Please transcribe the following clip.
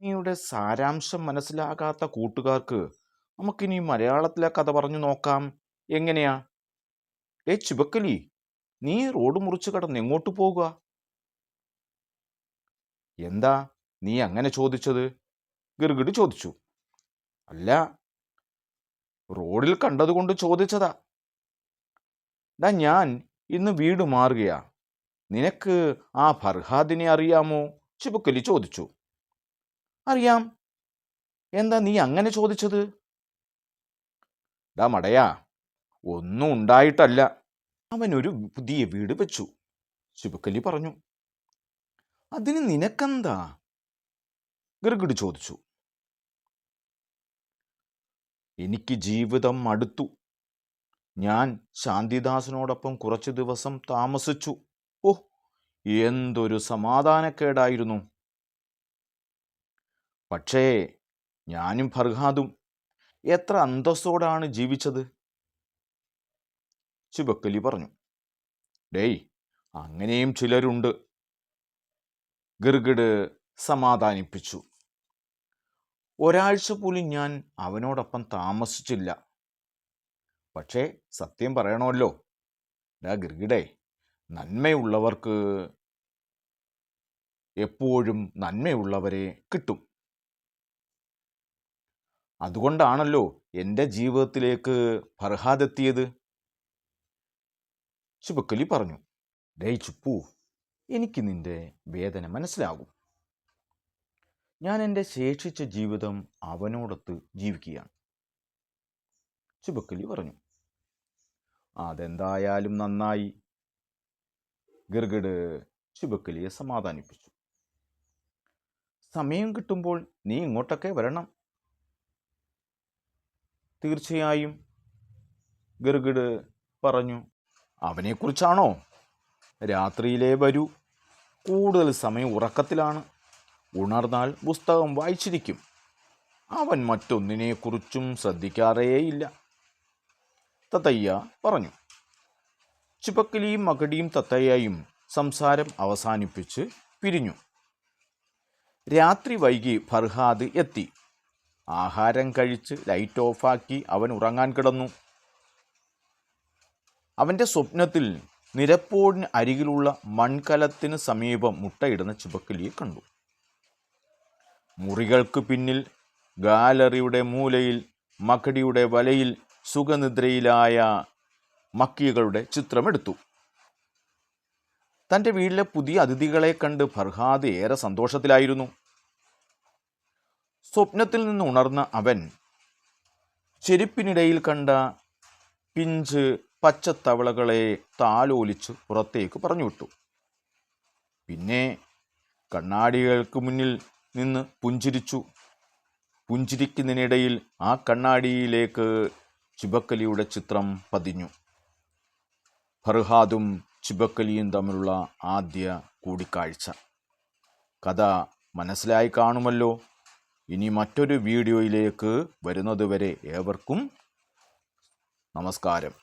നീയുടെ സാരാംശം മനസ്സിലാകാത്ത കൂട്ടുകാർക്ക് നമുക്കിനി മലയാളത്തിലെ കഥ പറഞ്ഞു നോക്കാം. എങ്ങനെയാ? ചുബക്കലി, നീ റോഡ് മുറിച്ച് കടന്ന് എങ്ങോട്ട് പോകുക? എന്താ നീ അങ്ങനെ ചോദിച്ചത്? ഗിർഗിഡ് ചോദിച്ചു. അല്ല, റോഡിൽ കണ്ടതുകൊണ്ട് ചോദിച്ചതാ. ഞാൻ ഇന്ന് വീട് മാറുകയാ. നിനക്ക് ആ ഫർഹാദിനെ അറിയാമോ? ചുബക്കലി ചോദിച്ചു. അറിയാം. എന്താ നീ അങ്ങനെ ചോദിച്ചത്? മടയാ, ഒന്നും ഉണ്ടായിട്ടല്ല. അവനൊരു പുതിയ വീട് വെച്ചു, ചുബക്കലി പറഞ്ഞു. അതിന് നിനക്കെന്താ? ഗിർഗിഡ് ചോദിച്ചു. എനിക്ക് ജീവിതം മടുത്തു. ഞാൻ ശാന്തിദാസിനോടൊപ്പം കുറച്ചു ദിവസം താമസിച്ചു. എന്തൊരു സമാധാനക്കേടായിരുന്നു. പക്ഷേ ഞാനും ഫർഹാദും എത്ര അന്തസ്സോടാണ് ജീവിച്ചത്, ചുബക്കലി പറഞ്ഞു. അങ്ങനെയും ചിലരുണ്ട്, ഗിർഗിഡ് സമാധാനിപ്പിച്ചു. ഒരാഴ്ച പോലും ഞാൻ അവനോടൊപ്പം താമസിച്ചില്ല. പക്ഷേ സത്യം പറയണമല്ലോ ഗിർഗിഡേ, നന്മയുള്ളവർക്ക് എപ്പോഴും നന്മയുള്ളവരെ കിട്ടും. അതുകൊണ്ടാണല്ലോ എൻ്റെ ജീവിതത്തിലേക്ക് ഫർഹാദ് എത്തിയത്, ചുബക്കലി പറഞ്ഞു. ചുപ്പു, എനിക്ക് നിന്റെ വേദന മനസ്സിലാകും. ഞാൻ എൻ്റെ ശേഷിച്ച ജീവിതം അവനോടൊത്ത് ജീവിക്കുകയാണ്, ചുബക്കലി പറഞ്ഞു. അതെന്തായാലും നന്നായി, ഗിർഗിഡ് ചുബക്കലിയെ സമാധാനിപ്പിച്ചു. സമയം കിട്ടുമ്പോൾ നീ ഇങ്ങോട്ടൊക്കെ വരണം. തീർച്ചയായും, ഗിർഗിഡ് പറഞ്ഞു. അവനെക്കുറിച്ചാണോ? രാത്രിയിലേ വരൂ. കൂടുതൽ സമയം ഉറക്കത്തിലാണ്. ഉണർന്നാൽ പുസ്തകം വായിച്ചിരിക്കും. അവൻ മറ്റൊന്നിനെക്കുറിച്ചും ശ്രദ്ധിക്കാറേയില്ല, തത്തയ്യ പറഞ്ഞു. ചുബക്കലിയും മകടിയും തത്തയ്യയും സംസാരം അവസാനിപ്പിച്ച് പിരിഞ്ഞു. രാത്രി വൈകി ഫർഹാദ് എത്തി. ആഹാരം കഴിച്ച് ലൈറ്റ് ഓഫാക്കി അവൻ ഉറങ്ങാൻ കിടന്നു. അവൻ്റെ സ്വപ്നത്തിൽ നിരപ്പോടിന് അരികിലുള്ള മൺകലത്തിന് സമീപം മുട്ടയിടുന്ന ചുബക്കലിയെ കണ്ടു. മുറികൾക്ക് പിന്നിൽ ഗാലറിയുടെ മൂലയിൽ മകടിയുടെ വലയിൽ സുഖനിദ്രയിലായ മക്കികളുടെ ചിത്രമെടുത്തു. തൻ്റെ വീട്ടിലെ പുതിയ അതിഥികളെ കണ്ട് ഫർഹാദ് ഏറെ സന്തോഷത്തിലായിരുന്നു. സ്വപ്നത്തിൽ നിന്ന് ഉണർന്ന അവൻ ചെരുപ്പിനിടയിൽ കണ്ട പിഞ്ച് പച്ചത്തവളകളെ താലോലിച്ച് പുറത്തേക്ക് പറഞ്ഞുവിട്ടു. പിന്നെ കണ്ണാടികൾക്ക് മുന്നിൽ നിന്ന് പുഞ്ചിരിച്ചു. പുഞ്ചിരിക്കുന്നതിനിടയിൽ ആ കണ്ണാടിയിലേക്ക് ചുബക്കലിയുടെ ചിത്രം പതിഞ്ഞു. ഫർഹാദും ചുബക്കലിയും തമ്മിലുള്ള ആദ്യ കൂടിക്കാഴ്ച. കഥ മനസ്സിലായി കാണുമല്ലോ. ഇനി മറ്റൊരു വീഡിയോയിലേക്ക് വരുന്നതുവരെ ഏവർക്കും നമസ്കാരം.